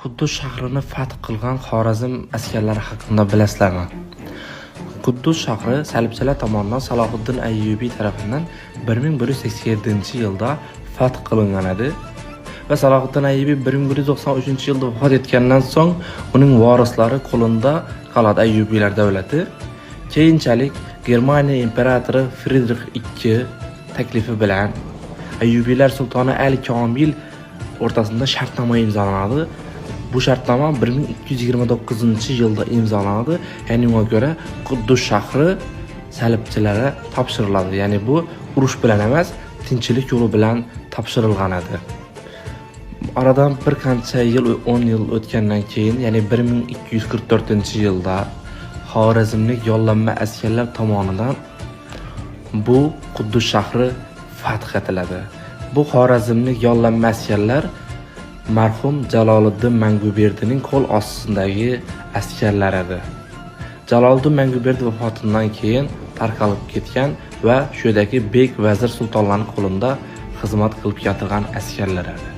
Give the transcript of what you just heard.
Quddus shahrini fath qilgan Xorazm askarlari haqida bilasizlarmi? Quddus shahri salibchilar tomonidan Salohiddin Ayyubiy tomonidan 1187-yilda fath qilingan edi va Salohiddin Ayyubiy 1193-yilda vafot etgandan so'ng uning vorislari qo'lida qoladi Ayyubiylar davlati. Keyinchalik Germaniya imperatori Friedrich II taklifi bilan Ayyubiylar sultoni Al-Komil o'rtasida shartnoma imzolanadi. Bu shartnoma 1229-yilda imzolanadi. Ya'ni unga ko'ra Quddus shahri salibchilarga topshiriladi. Ya'ni bu urush bilan emas, tinchlik yo'li bilan topshirilgan edi. Aradan bir qancha yil, 10 yil o'tgandan keyin, ya'ni 1244-yilda Xorazmlik yollanma askarlar tomonidan bu Quddus shahri fath etiladi. Bu Xorazmlik yollanma askarlar marhum Jaloliddin Manguberdining qo'l ostidagi askarlar edi. Jaloliddin Manguberdi vafotidan keyin tarqalib ketgan va shu yerdagi bek, vazir, sultonlarning qo'lida xizmat qilib yotgan askarlar edi.